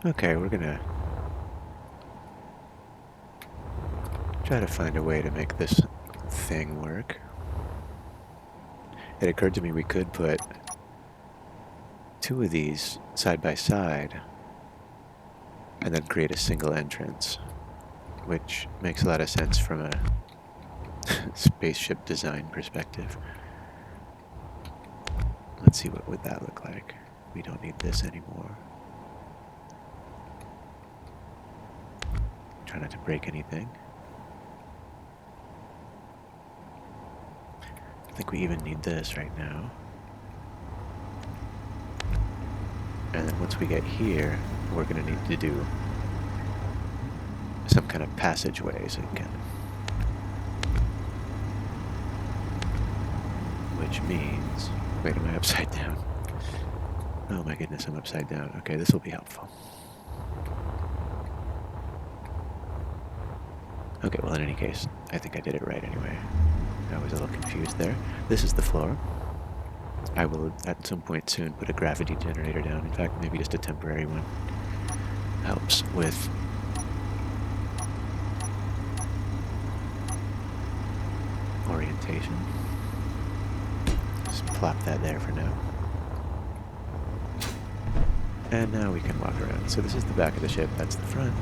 Okay, we're gonna try to find a way to make this thing work. It occurred to me we could put two of these side by side and then create a single entrance, which makes a lot of sense from a spaceship design perspective. Let's see, what would that look like? We don't need this anymore. Try not to break anything. I think we even need this right now. And then once we get here, we're going to need to do some kind of passageway, so we can. Which means, wait, am I upside down? Oh my goodness, I'm upside down. Okay, this will be helpful. Okay, well in any case, I think I did it right anyway. I was a little confused there. This is the floor. I will, at some point soon, put a gravity generator down. In fact, maybe just a temporary one. Helps with orientation. Just plop that there for now. And now we can walk around. So this is the back of the ship, that's the front.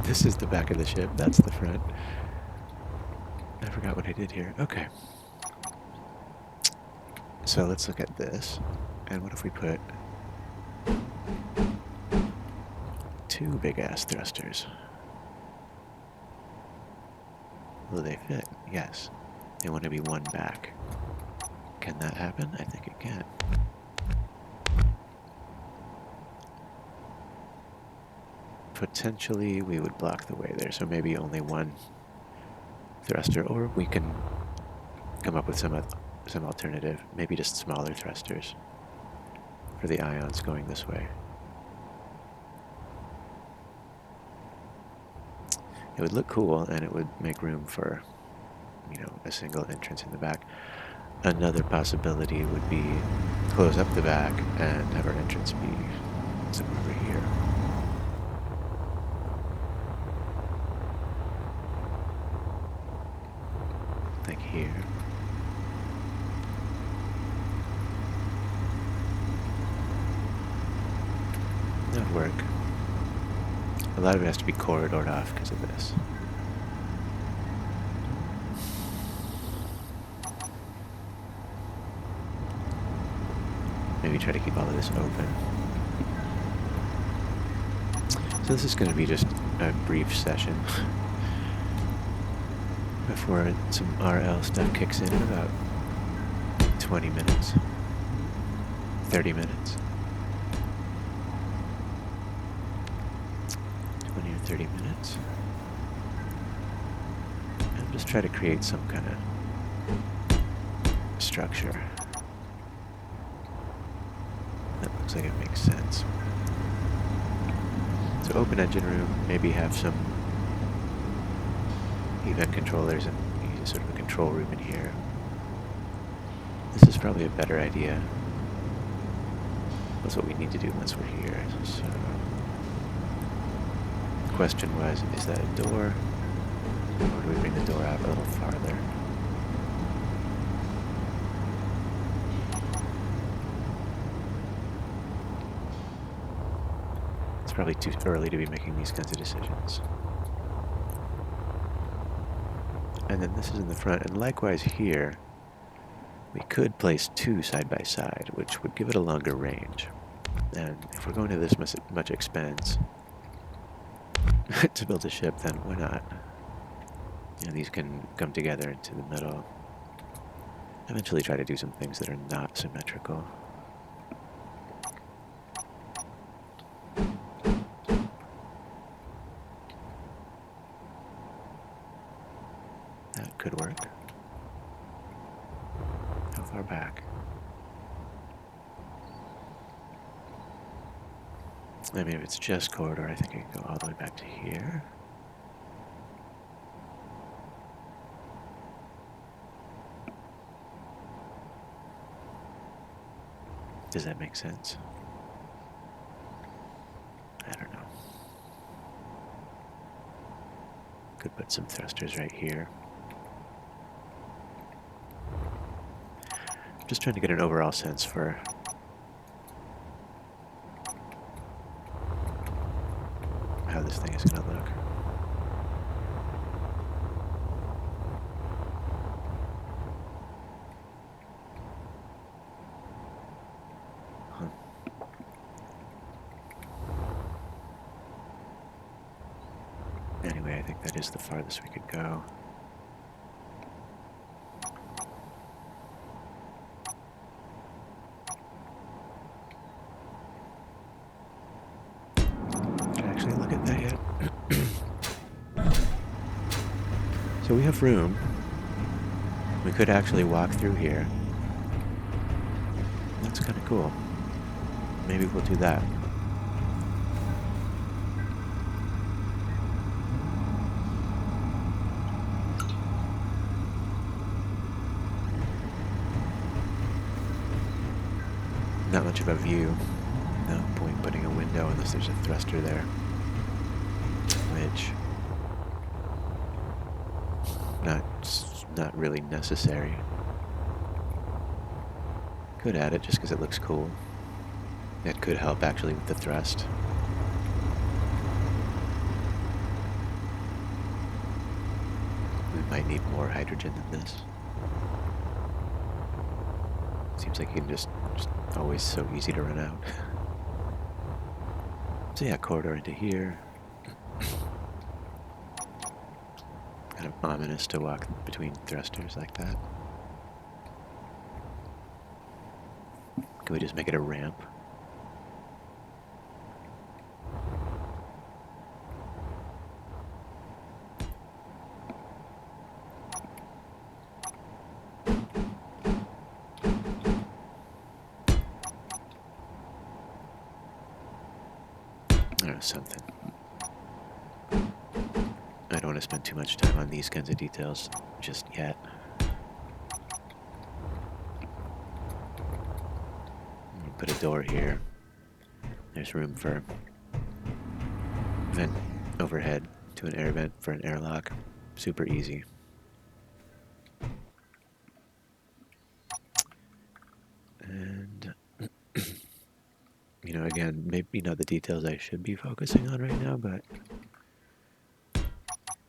This is the back of the ship, that's the front. I forgot what I did here. Okay. So let's look at this. And what if we put two big-ass thrusters? Will they fit? Yes. They want to be one back. Can that happen? I think it can. Potentially we would block the way there, so maybe only one thruster, or we can come up with some alternative, maybe just smaller thrusters for the ions going this way. It would look cool, and it would make room for, you know, a single entrance in the back. Another possibility would be close up the back and have our entrance be somewhere over here. Like here. That would work. A lot of it has to be corridored off because of this. Maybe try to keep all of this open. So this is going to be just a brief session before some RL stuff kicks in about 20 minutes, 30 minutes. 20 or 30 minutes. And just try to create some kind of structure that looks like it makes sense. So open engine room, maybe have some event controllers and use sort of a control room in here. This is probably a better idea. That's what we need to do once we're here. So the question was, is that a door? Or do we bring the door out a little farther? It's probably too early to be making these kinds of decisions. And then this is in the front, and likewise here, we could place two side by side, which would give it a longer range. And if we're going to this much expense to build a ship, then why not? And these can come together into the middle. Eventually try to do some things that are not symmetrical. That could work. How far back? I mean, if it's just corridor, I think I can go all the way back to here. Does that make sense? I don't know. Could put some thrusters right here. Just trying to get an overall sense for how this thing is going to look. Huh. Anyway, I think that is the farthest we could go. Did I actually look at that yet? So we have room. We could actually walk through here. That's kind of cool. Maybe we'll do that. Not much of a view. No point putting a window unless there's a thruster there. Which... not really necessary. Could add it just because it looks cool. It could help actually with the thrust. We might need more hydrogen than this. Seems like you can just always so easy to run out. So yeah, corridor into here. Kind of ominous to walk between thrusters like that. Can we just make it a ramp? Or something. I don't want to spend too much time on these kinds of details just yet. Put a door here. There's room for vent overhead to an air vent for an airlock. Super easy. And, you know, again, maybe not the details I should be focusing on right now, but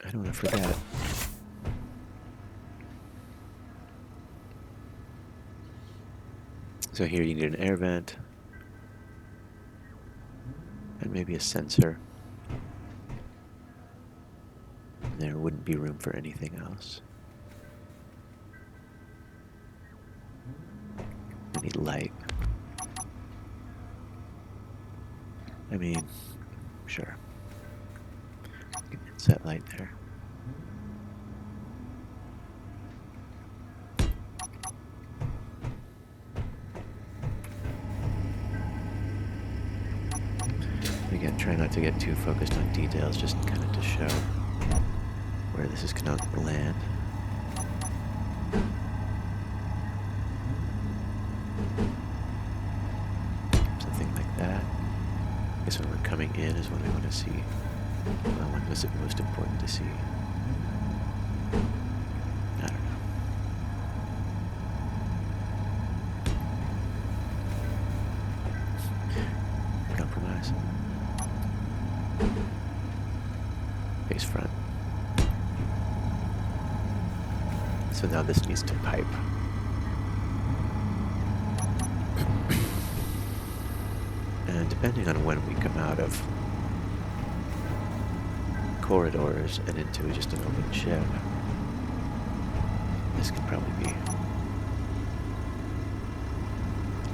I don't want to forget. So here you need an air vent and maybe a sensor. There wouldn't be room for anything else. We need light. I mean, sure. You can set light there. Again, try not to get too focused on details, just kind of to show where this is going to land. Something like that. I guess when we're coming in is what we want to see. Well, when is it most important to see? I don't know. Compromise. Face front. So now this needs to pipe. And depending on when we come out of corridors and into just an open ship, this could probably be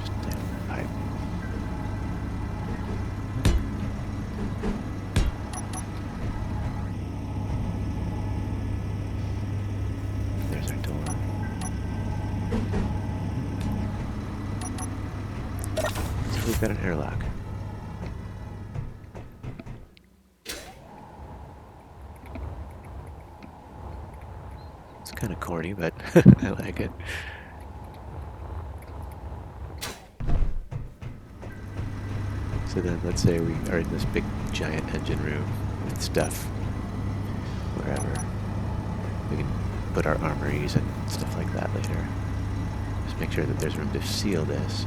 just down the pipe. There's our door. So we've got an airlock. It's kind of corny, but I like it. So then let's say we are in this big giant engine room with stuff wherever. We can put our armories and stuff like that later. Just make sure that there's room to seal this.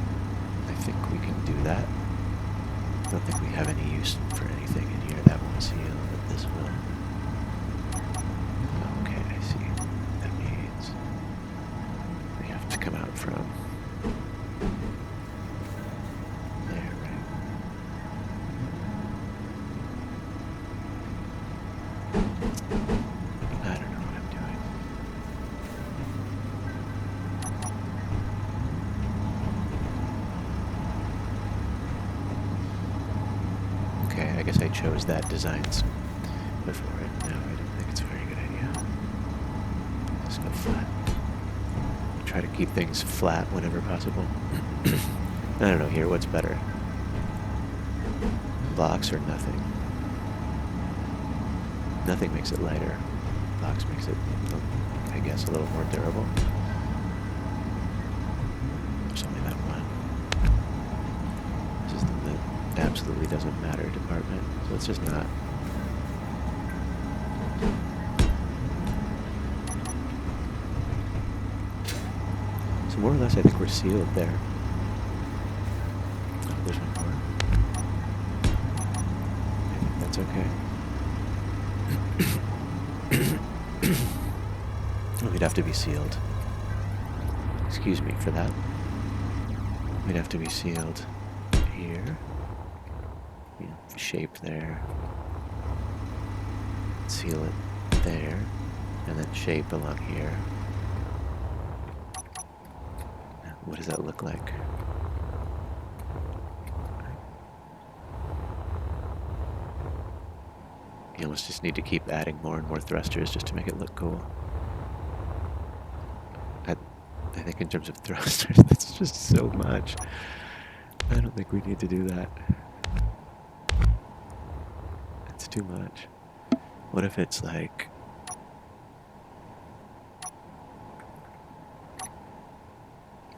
I think we can do that. I don't think we have any use for anything in here that won't seal, but this will. Okay, I see. That means we have to come out from there, right? I don't know what I'm doing. Okay, I guess I chose that design before it. No, I don't think it's a very good idea. Just go flat. Try to keep things flat whenever possible. I don't know here, what's better? Blocks or nothing? Nothing makes it lighter. Blocks makes it, I guess, a little more durable. There's only that one. This is the absolutely doesn't matter department, so it's just not. So more or less I think we're sealed there. Oh, there's one more. I think that's okay. Oh, we'd have to be sealed. Excuse me for that. We'd have to be sealed here. Shape there. Seal it there. And then shape along here. What does that look like? You almost just need to keep adding more and more thrusters just to make it look cool. I think in terms of thrusters, that's just so much. I don't think we need to do that. It's too much. What if it's like...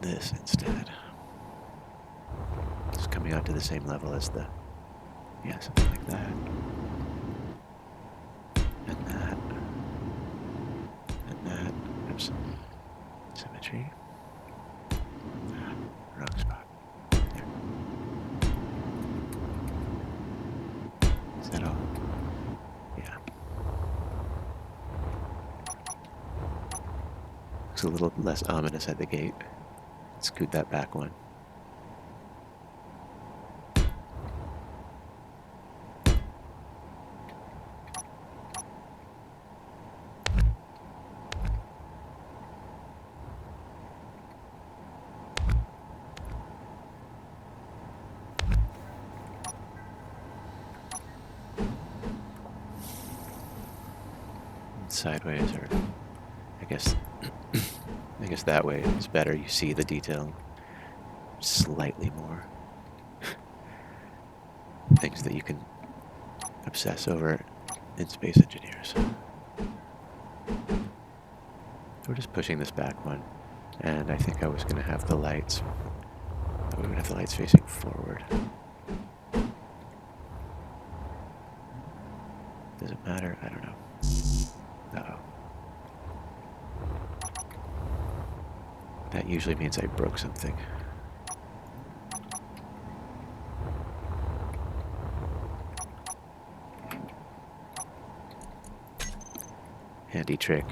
this instead? Just coming out to the same level as the... yeah, something like that. And that. And that. Oops. Symmetry. Wrong spot. There. Is that all? Yeah. Looks a little less ominous at the gate. Scoot that back one. Sideways, or I guess that way is better. You see the detail slightly more. Things that you can obsess over in Space Engineers. We're just pushing this back one, and I think I was going to have the lights. We would have the lights facing forward. Does it matter? I don't know. Uh-oh. That usually means I broke something. Handy trick.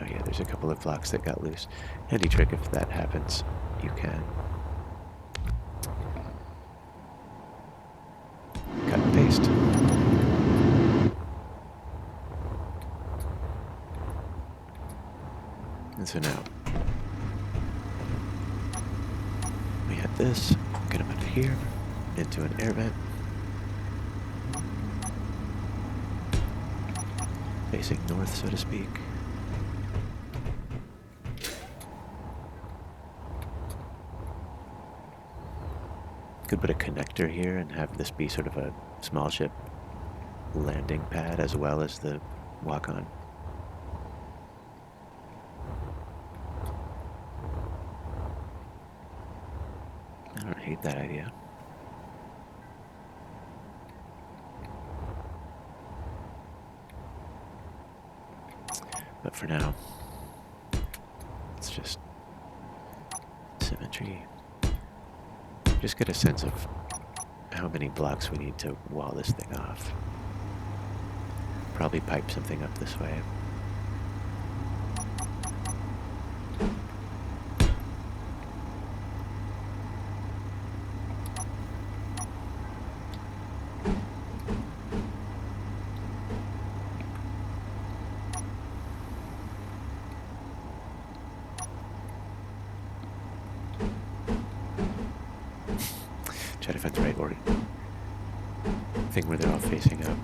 Oh yeah, there's a couple of blocks that got loose. Handy trick, if that happens, you can cut and paste. And so now, we had this, get him out of here, into an air vent, facing north, so to speak. Could put a connector here and have this be sort of a small ship landing pad as well as the walk-on. I don't hate that idea. But for now, it's just symmetry. Just get a sense of how many blocks we need to wall this thing off. Probably pipe something up this way. Try to find the right order. Thing where they're all facing up.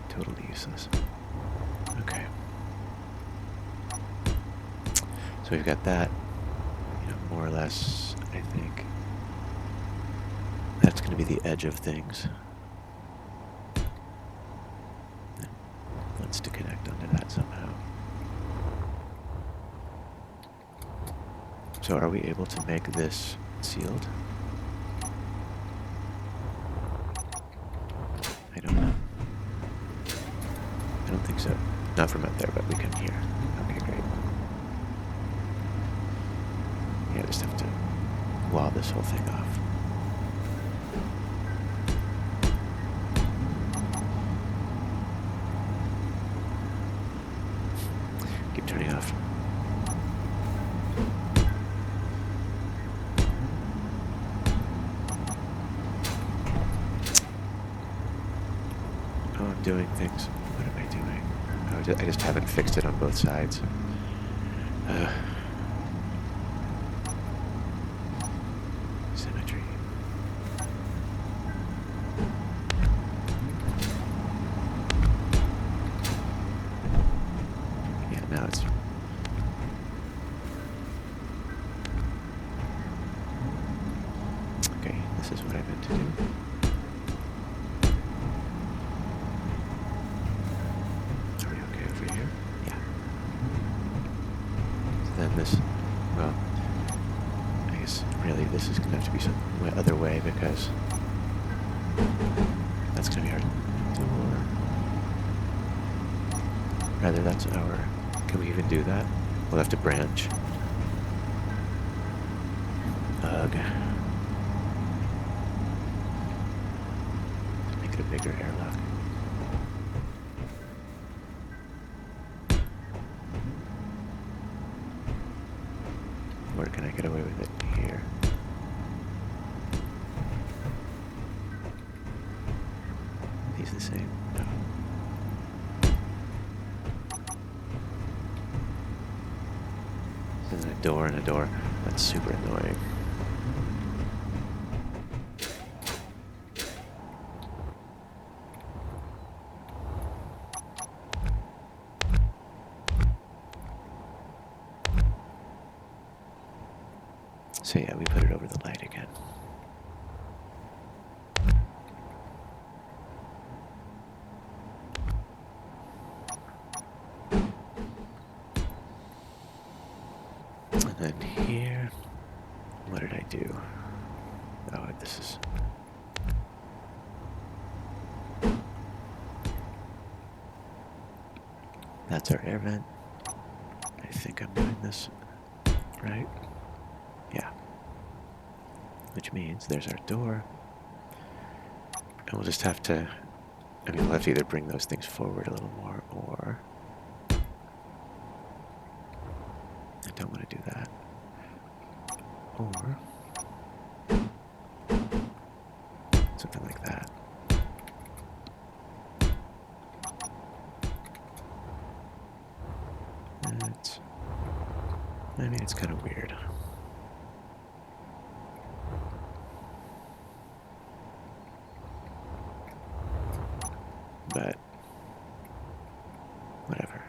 Totally useless. Okay. So we've got that, more or less, I think. That's going to be the edge of things. And wants to connect onto that somehow. So are we able to make this sealed? I don't know. I don't think so. Not from up there, but we can hear. Okay, great. Yeah, just have to wall this whole thing off. Keep turning off. Oh, I'm doing things. What am I doing? Oh, I just haven't fixed it on both sides. Symmetry. Yeah, now it's... Okay, this is what I meant to do. Are we okay over here? Yeah. So then this... Well... I guess, really, this is going to have to be some other way, because that's going to be our door. Rather, that's our... Can we even do that? We'll have to branch. Ugh. Make it a bigger airlock. Or can I get away with it here? These the same? No. And then a door and a door. That's super annoying. So yeah, we put it over the light again. And then here, what did I do? Oh, this is... That's our air vent. I think I'm doing this right. Yeah. Which means there's our door. And we'll just have to... I mean, we'll have to either bring those things forward a little more, or... I don't want to do that. Or... something like that. It's... I mean, it's kind of weird. But... whatever.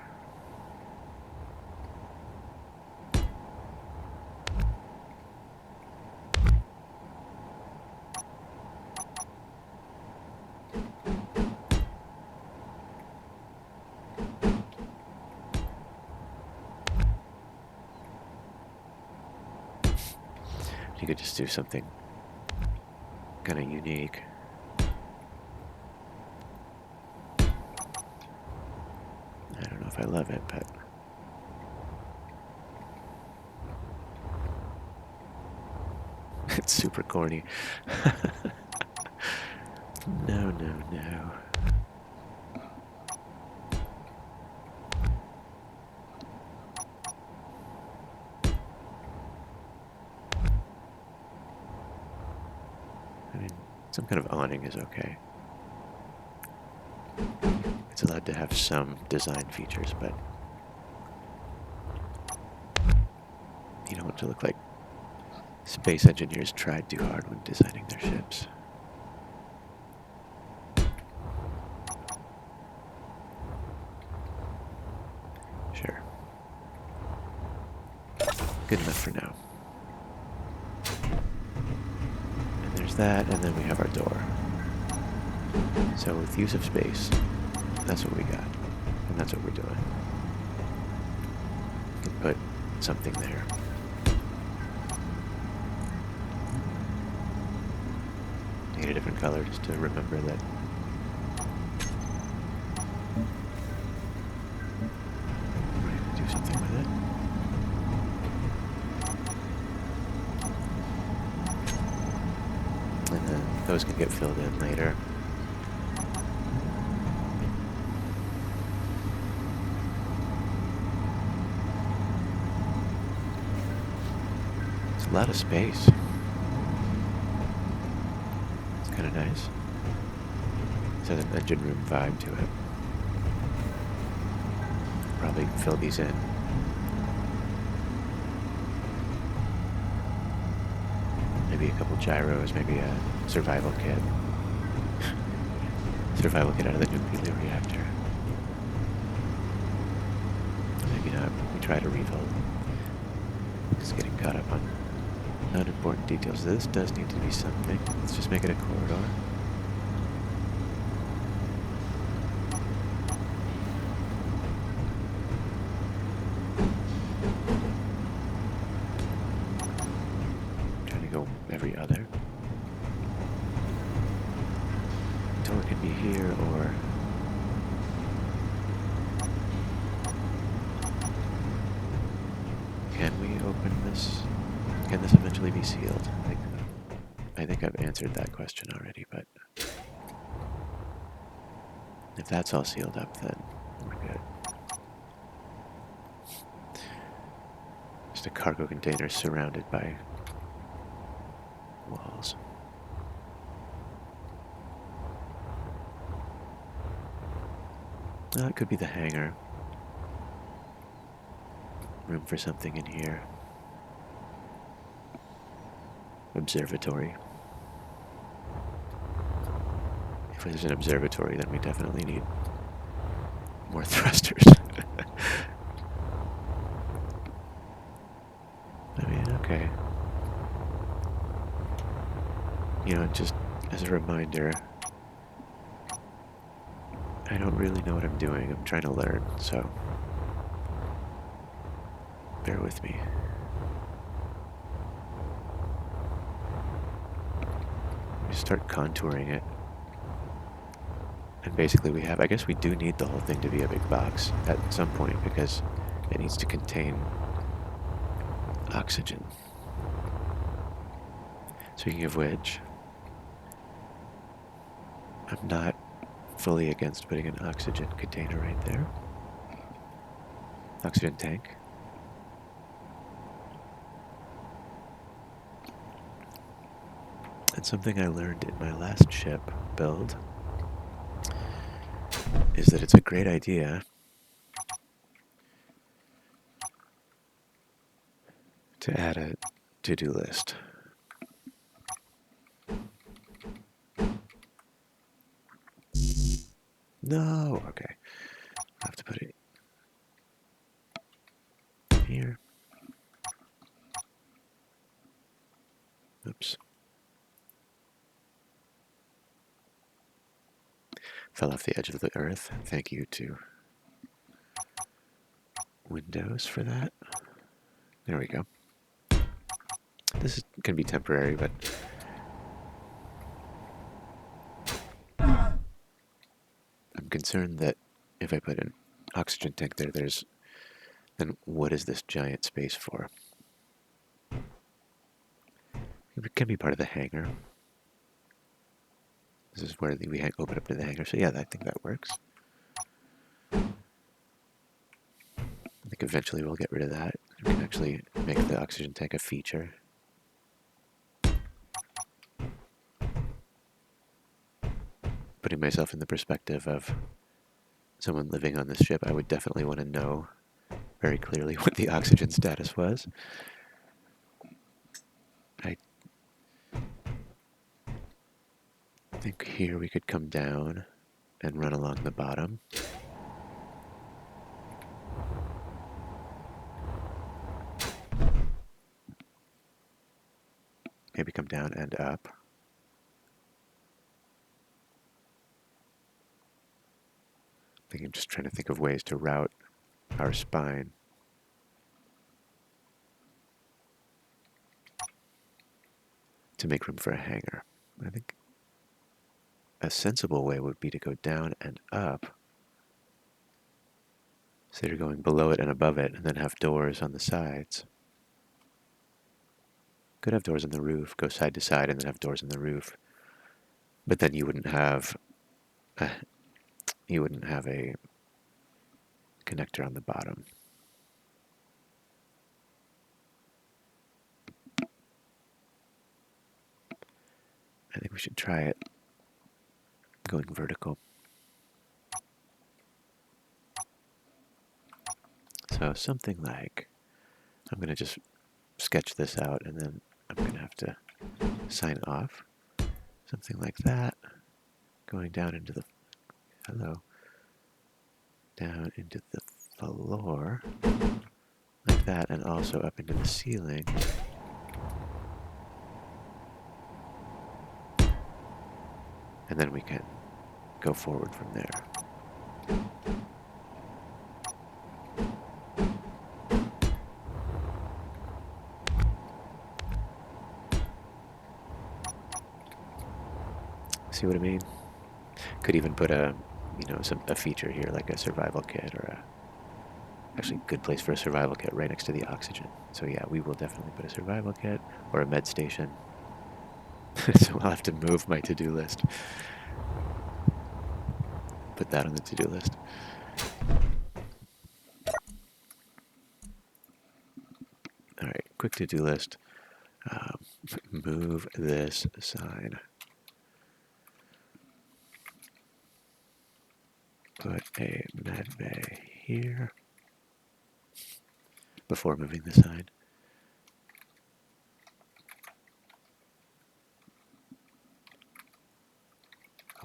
You could just do something kind of unique. I don't know if I love it, but It's super corny. No, no, no. I mean, some kind of awning is okay. It's allowed to have some design features, but you don't want to look like space engineers tried too hard when designing their ships. Sure. Good enough for now. And there's that, and then we have our door. So with use of space, that's what we got. And that's what we're doing. We can put something there. Need a different color just to remember that. We're going to do something with it. And then those can get filled in later. It's a lot of space. It's kind of nice. It has an engine room vibe to it. Probably fill these in. Maybe a couple gyros, maybe a survival kit. Survival kit out of the nuclear reactor. Maybe not. We try to rebuild. Just getting caught up on unimportant details. This does need to be something. Let's just make it a corridor. Trying to go every other. Door can be here or can we open this? Can this eventually be sealed? I think I've answered that question already, but if that's all sealed up, then we're good. Just a cargo container surrounded by walls. That could be the hangar. Room for something in here. Observatory. If there's an observatory, then we definitely need more thrusters. I mean, okay. You know, just as a reminder, I don't really know what I'm doing. I'm trying to learn, so bear with me. We start contouring it. And basically we have, I guess we do need the whole thing to be a big box at some point because it needs to contain oxygen. Speaking of which, I'm not fully against putting an oxygen container right there. Oxygen tank. And something I learned in my last ship build is that it's a great idea to add a to-do list. No, okay. I have to put it here. Oops. Fell off the edge of the earth. Thank you to Windows for that. There we go. This can be temporary, but I'm concerned that if I put an oxygen tank there, then what is this giant space for? It can be part of the hangar. This is where we open up to the hangar. So yeah, I think that works. I think eventually we'll get rid of that. We can actually make the oxygen tank a feature. Putting myself in the perspective of someone living on this ship, I would definitely want to know very clearly what the oxygen status was. I think here we could come down and run along the bottom. Maybe come down and up. I think I'm just trying to think of ways to route our spine. To make room for a hangar. I think a sensible way would be to go down and up. So you're going below it and above it, and then have doors on the sides. Could have doors on the roof, go side to side, and then have doors on the roof. But then you wouldn't have a connector on the bottom. I think we should try it going vertical. So something like, I'm going to just sketch this out and then I'm going to have to sign off. Something like that, going down into the, down into the floor, like that, and also up into the ceiling. And then we can go forward from there. See what I mean? Could even put a feature here like a survival kit or actually good place for a survival kit right next to the oxygen. So yeah, we will definitely put a survival kit or a med station. So I'll have to move my to-do list. Put that on the to-do list. All right, quick to-do list. Move this sign. Put a med bay here before moving the sign.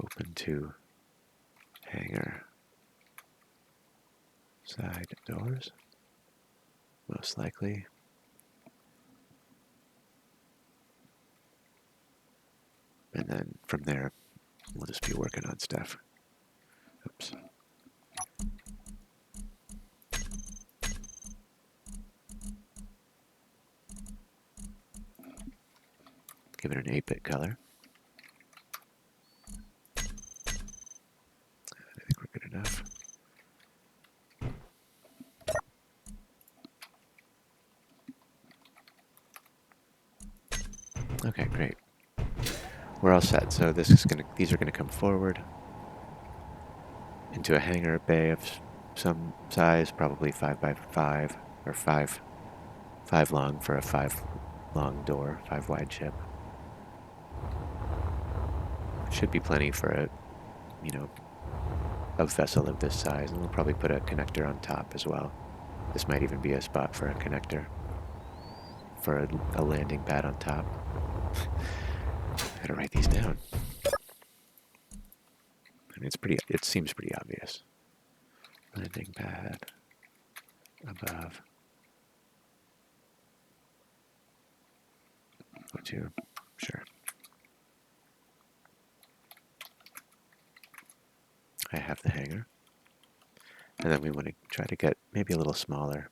Open to hangar side doors, most likely. And then from there, we'll just be working on stuff. Oops. Give it an 8-bit color. I think we're good enough. Okay, great. We're all set. So these are gonna come forward into a hangar bay of some size, probably 5 by 5 or 5 long for a 5 long door, 5 wide ship. Should be plenty for a vessel of this size, and we'll probably put a connector on top as well. This might even be a spot for a connector for a landing pad on top. I gotta write these down. I mean, it seems pretty obvious. Landing pad above. O2, sure. I have the hangar. And then we want to try to get maybe a little smaller.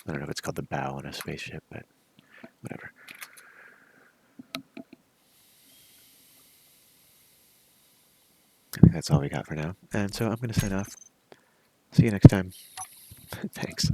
I don't know if it's called the bow on a spaceship, but whatever. I think that's all we got for now. And so I'm going to sign off. See you next time. Thanks.